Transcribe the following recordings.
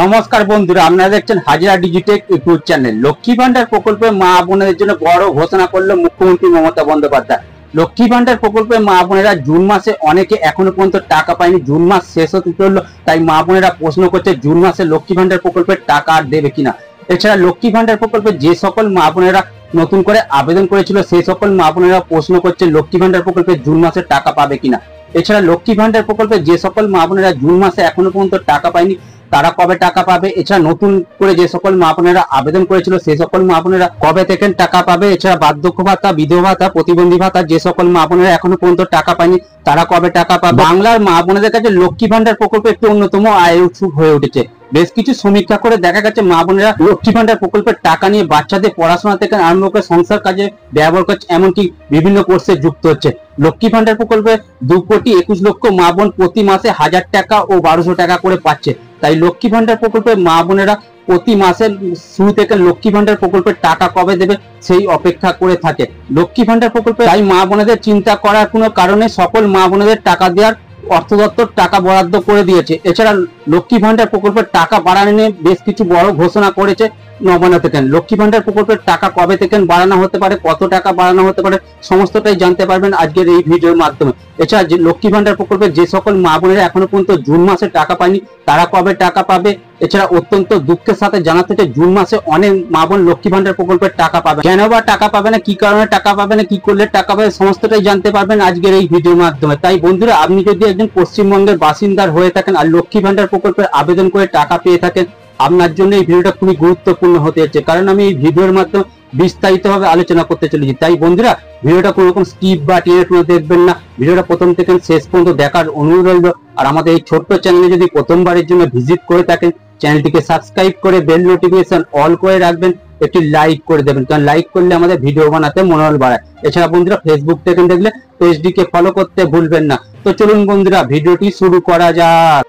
নমস্কার বন্ধুরা, আপনারা দেখছেন হাজিরা Digitech YouTube channel. Lakshmi Bhandar প্রকল্পে মা বোনেদের জন্য বড় ঘোষণা করলো মুখ্যমন্ত্রী মমতা বন্দ্যোপাধ্যায়। লক্ষ্মী ভান্ডার প্রকল্পে মা বোনেরা জুন মাসে অনেকে এখনো পর্যন্ত টাকা পায়নি। জুন মাস শেষ হতে চললো, তাই মা বোনেরা প্রশ্ন করছে জুন মাসে লক্ষ্মী ভান্ডার প্রকল্পের টাকা আর দেবে কিনা। এছাড়া লক্ষ্মী ভান্ডার প্রকল্পে যে সকল মা বোনেরা নতুন করে আবেদন করেছিল সেই সকল মা বোনেরা প্রশ্ন করছে লক্ষ্মী ভান্ডার প্রকল্পে জুন মাসে টাকা পাবে কিনা। এছাড়া লক্ষ্মী ভান্ডার প্রকল্পে যে সকল মা বোনেরা জুন মাসে এখনো পর্যন্ত টাকা পায়নি তারা কবে টাকা পাবে। এছাড়া নতুন করে যে সকল মা বোনেরা আবেদন করেছিল সেই সকল মা বোনেরা কবে থেকে টাকা পাবে। এছাড়া বার্ধক্য ভাতা, বিধবা ভাতা, প্রতিবন্ধী ভাতা যে সকল মা বোনেরা এখনো পর্যন্ত টাকা পায়নি তারা কবে টাকা পাবে। বাংলার মা বোনেদের কাছে লক্ষ্মী ভান্ডার প্রকল্প একটি অন্যতম আয়ের উৎস হয়ে উঠেছে। বেশ কিছু সমীক্ষা করে দেখা গেছে মা বোনেরা লক্ষ্মী ভান্ডার প্রকল্পের টাকা নিয়ে বাচ্চাদের পড়াশোনা থেকে আরম্ভ করে সংসার কাজে ব্যবহার করছে, এমনকি বিভিন্ন কোর্সে যুক্ত হচ্ছে। লক্ষ্মী ভান্ডার প্রকল্পে 2,21,00,000 মা বোন প্রতি মাসে 1000 টাকা ও 1200 টাকা করে পাচ্ছে। তাই লক্ষ্মী ভান্ডার প্রকল্পে মা বোনেরা প্রতি মাসের শুরু থেকে লক্ষ্মী ভান্ডার প্রকল্পের টাকা কবে দেবে সেই অপেক্ষা করে থাকে। লক্ষ্মী ভান্ডার প্রকল্পে তাই মা বোনেদের চিন্তা করার কোনো কারণে সকল মা বোনেদের টাকা দেওয়ার অর্থ দপ্তর টাকা বরাদ্দ করে দিয়েছে। এছাড়া লক্ষ্মী ভান্ডার প্রকল্পের টাকা বাড়ানো নিয়ে বেশ কিছু বড় ঘোষণা করেছে নবান্ন থেকে। লক্ষ্মী ভান্ডার প্রকল্পের টাকা কবে থেকে বাড়ানো হতে পারে, কত টাকা বাড়ানো হতে পারে, সমস্তটাই জানতে পারবেন আজকের এই ভিডিওর মাধ্যমে। এছাড়া যে লক্ষ্মী ভান্ডার প্রকল্পের যে সকল মা বোনেরা এখনো পর্যন্ত জুন মাসে টাকা পায়নি তারা কবে টাকা পাবে। এছাড়া অত্যন্ত দুঃখের সাথে জানাতে হচ্ছে জুন মাসে অনেক মা বোন লক্ষ্মী ভান্ডার প্রকল্পের টাকা পাবে। কেন বা টাকা পাবে না, কি কারণে টাকা পাবে না, কি করলে টাকা পাবে, সমস্তটাই জানতে পারবেন আজকের এই ভিডিওর মাধ্যমে। তাই বন্ধুরা, আপনি যদি একজন পশ্চিমবঙ্গের বাসিন্দার হয়ে থাকেন আর লক্ষ্মী ভান্ডার প্রকল্পের আবেদন করে টাকা পেয়ে থাকেন, আপনার জন্য এই ভিডিওটা খুবই গুরুত্বপূর্ণ হতে যাচ্ছে, কারণ আমি এই ভিডিওর মাধ্যমে বিস্তারিতভাবে আলোচনা করতে চলেছি। তাই বন্ধুরা, ভিডিওটা কোনো রকম স্কিপ বা টেনে টুনে দেখবেন না, ভিডিওটা প্রথম থেকে শেষ পর্যন্ত দেখার অনুরোধ রইল। আর আমাদের এই ছোট্ট চ্যানেলে যদি প্রথমবারের জন্য ভিজিট করে থাকেন, চ্যানেলটিকে সাবস্ক্রাইব করে বেল নোটিফিকেশন অল করে রাখবেন, একটি লাইক করে দেবেন, কারণ লাইক করলে আমাদের ভিডিও বানাতে মনোবল বাড়ায়। এছাড়া বন্ধুরা, ফেসবুক থেকে দেখলে পেজটিকে ফলো করতে ভুলবেন না। তো চলুন বন্ধুরা, ভিডিওটি শুরু করা যাক।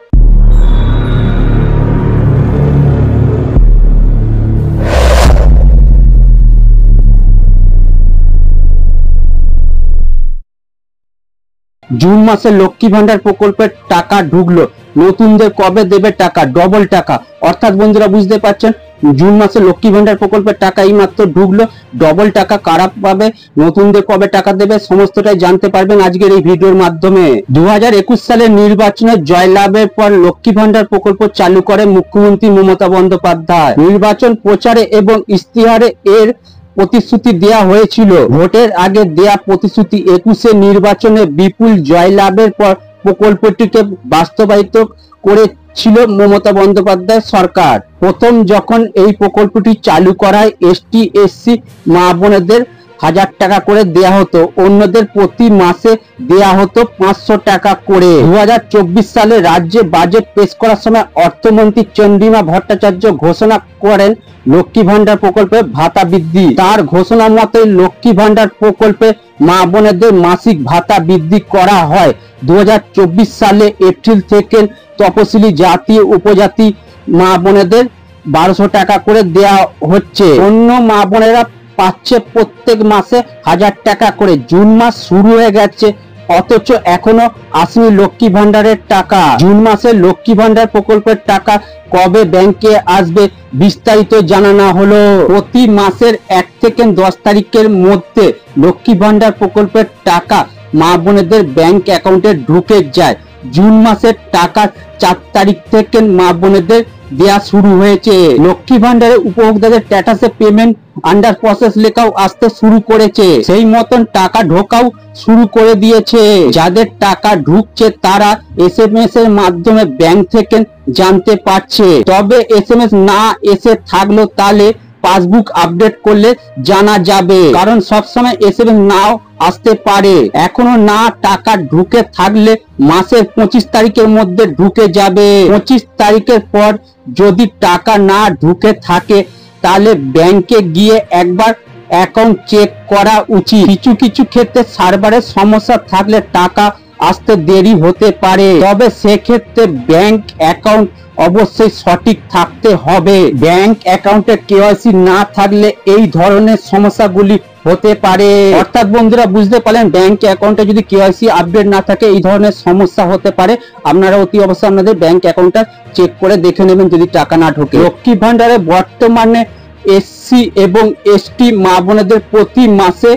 জুন মাসে লক্ষ্মী ভান্ডার প্রকল্পের টাকা ঢুকলো, নতুনদের কবে দেবে টাকা, ডবল টাকা। অর্থাৎ বন্ধুরা বুঝতে পারছেন, জুন মাসে লক্ষ্মী ভান্ডার প্রকল্পের টাকা এই মাত্র ঢুকলো, ডবল টাকা কারা পাবে, নতুনদের কবে টাকা দেবে, সমস্তটাই জানতে পারবেন আজকের এই ভিডিওর মাধ্যমে। 2021 সালের নির্বাচনে জয়লাভের পর লক্ষ্মী ভান্ডার প্রকল্প চালু করে মুখ্যমন্ত্রী মমতা বন্দ্যোপাধ্যায়। নির্বাচন প্রচারে এবং ইশতেহারে এর প্রতিশ্রুতি দেয়া হয়েছিল। ভোটের আগে দেয়া প্রতিশ্রুতি 21 নির্বাচনে বিপুল জয়লাভের পর প্রকল্পটিকে বাস্তবায়িত করেছিল মমতা বন্দ্যোপাধ্যায় সরকার। প্রথম যখন এই প্রকল্পটি চালু করায় এসটি এসসি মা বোনেদের 1000 টাকা করে দেয়া হতো, অন্যদের প্রতি মাসে দেয়া হতো 500 টাকা করে। 2024 সালে রাজ্যে বাজেট পেশ করার সময় অর্থমন্ত্রী চন্দ্রিমা ভট্টাচার্য ঘোষণা করেন লক্ষ্মী ভান্ডার প্রকল্পে ভাতা বৃদ্ধি। তার ঘোষণা মতে লক্ষ্মী ভান্ডার প্রকল্পে মা বোনেদের মাসিক ভাতা বৃদ্ধি করা হয়। 2024 সালে এপ্রিল থেকে তপশিলি জাতি উপজাতি মা বোনেদের 1200 টাকা করে দেয়া হচ্ছে। অন্য মা বোনেরা পাচ্ছে প্রত্যেক মাসে 1000 টাকা করে। জুন মাস শুরু হয়ে গেছে অথচ এখনো আসেনি লক্ষ্মী ভান্ডারের টাকা। জুন মাসে লক্ষ্মী ভান্ডার প্রকল্পের টাকা কবে ব্যাংকে আসবে বিস্তারিত জানানো হলো। প্রতি মাসের 1 থেকে 10 তারিখের মধ্যে লক্ষ্মী ভান্ডার প্রকল্পের টাকা মা বোনেদের ব্যাংক অ্যাকাউন্টে ঢুকে যায়। জুন মাসের টাকা 4 তারিখ থেকে মা বোনেদের দেয়া শুরু হয়েছে। লক্ষ্মী ভান্ডারের উপভোক্তাদের স্ট্যাটাসে পেমেন্ট আন্ডার প্রসেস লেখাও আসতে শুরু করেছে, সেই মতন টাকা ঢোকাও শুরু করে দিয়েছে। যাদের টাকা ঢুকছে তারা SMS এর মাধ্যমে ব্যাংক থেকে জানতে পারছে। তবে SMS না এসে থাকলো তাহলে পাসবুক আপডেট করলে জানা যাবে, কারণ সবসময় SMS নাও আসতে পারে। এখনো না টাকা ঢুকে থাকলে মাসের 25 তারিখের মধ্যে ঢুকে যাবে। 25 তারিখের পর যদি টাকা না ঢুকে থাকে তাহলে ব্যাংকে গিয়ে একবার অ্যাকাউন্ট চেক করা উচিত। কিছু কিছু ক্ষেত্রে সার্ভারের সমস্যা থাকলে টাকা আসতে দেরি হতে পারে। তবে সেক্ষেত্রে ব্যাংক অ্যাকাউন্ট অবশ্যই সঠিক থাকতে হবে। ব্যাংক অ্যাকাউন্টে কেওয়াইসি না থাকলে এই ধরনের সমস্যাগুলি হতে পারে। অর্থাৎ বন্ধুরা বুঝতে পারলেন, ব্যাংক অ্যাকাউন্টে যদি কেওয়াইসি আপডেট না থাকে এই ধরনের সমস্যা হতে পারে। আপনারা অতি অবশ্যই আপনাদের ব্যাংক অ্যাকাউন্টটা চেক করে দেখে নেবেন যদি টাকা না ঢোকে। লক্ষ্মী ভান্ডারে বর্তমানে এসসি এবং এসটি মা বোনেদের প্রতি মাসে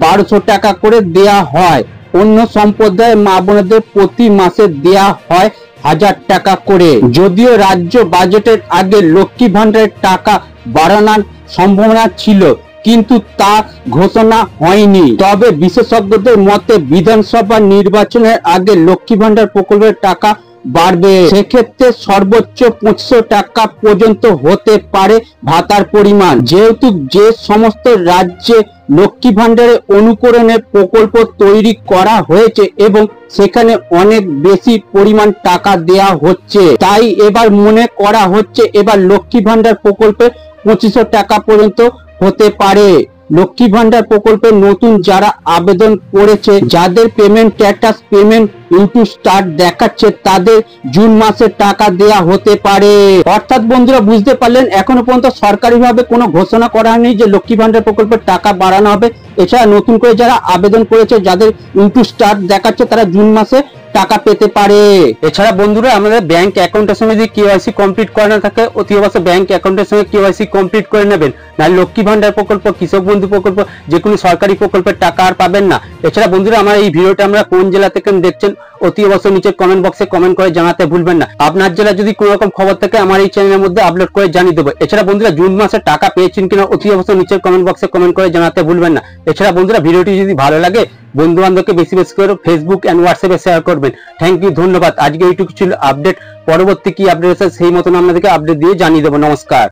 1200 টাকা করে দেয়া হয়। অন্য সম্প্রদায়ের মা বোনেদের প্রতি মাসে দেয়া হয় 1000 টাকা করে। যদিও রাজ্য বাজেটের আগে লক্ষ্মী ভান্ডারের টাকা বাড়ানোর সম্ভাবনা ছিল, কিন্তু তা ঘোষণা হয়নি। তবে বিশেষজ্ঞদের মতে বিধানসভা নির্বাচনের আগে লক্ষ্মী ভান্ডার প্রকল্পের টাকা বাড়বে। সেক্ষেত্রে সর্বোচ্চ 2500 টাকা পর্যন্ত হতে পারে ভাতার পরিমাণ। যেহেতু যে সমস্ত রাজ্যে লক্ষ্মী ভান্ডারের অনুকরণের প্রকল্প তৈরি করা হয়েছে এবং সেখানে অনেক বেশি পরিমাণ টাকা দেয়া হচ্ছে, তাই এবার মনে করা হচ্ছে এবার লক্ষ্মী ভান্ডার প্রকল্পে 2500 টাকা পর্যন্ত হতে পারে। লক্ষ্মী ভান্ডার প্রকল্পে নতুন যারা আবেদন করেছে, যাদের payment status payment YouTube start দেখাচ্ছে, তাদের জুন মাসে টাকা দেয়া হতে পারে। অর্থাৎ বন্ধুরা বুঝতে পারলেন, এখনো পর্যন্ত সরকারিভাবে কোনো ঘোষণা করা হয়নি যে লক্ষ্মী ভান্ডার প্রকল্পের টাকা বাড়ানো হবে। এছাড়া নতুন করে যারা আবেদন করেছে, যাদের ইউটিউব স্টার্ট দেখাচ্ছে, তারা জুন মাসে টাকা পেতে পারে। এছাড়া বন্ধুরা আমাদের ব্যাংক অ্যাকাউন্টের সঙ্গে যদি কেওয়াইসি কমপ্লিট করা না থাকে, অতি অবশ্যই ব্যাংক অ্যাকাউন্টের সঙ্গে কেওয়াইসি কমপ্লিট করে নেবেন, না লক্ষ্মী ভান্ডার প্রকল্প, কৃষক বন্ধু প্রকল্প, যে কোনো সরকারি প্রকল্পের টাকা আর পাবেন না। এছাড়া বন্ধুরা আমার এই ভিডিওটা আমরা কোন জেলা থেকে দেখছেন অতি অবশ্যই নিচে কমেন্ট বক্সে কমেন্ট করে জানাতে ভুলবেন না। আপনার জেলা যদি কোনো রকম খবর থাকে আমার এই চ্যানেলের মধ্যে আপলোড করে জানিয়ে দেবো। এছাড়া বন্ধুরা জুন মাসে টাকা পেয়েছেন কিনা অতি অবশ্যই নিচে কমেন্ট বক্সে কমেন্ট করে জানাতে ভুলবেন না। এছাড়া বন্ধুরা ভিডিওটি যদি ভালো লাগে বন্ধু বান্ধবকে বেশি বেশি করে ফেসবুক এন্ড হোয়াটসঅ্যাপে শেয়ার করবেন। থ্যাংক ইউ, ধন্যবাদ। আজকে এইটুকু ছিল আপডেট। পরবর্তী কি আপডেট আছে সেই মতন আপনাদেরকে আপডেট দিয়ে জানিয়ে দেবো। নমস্কার।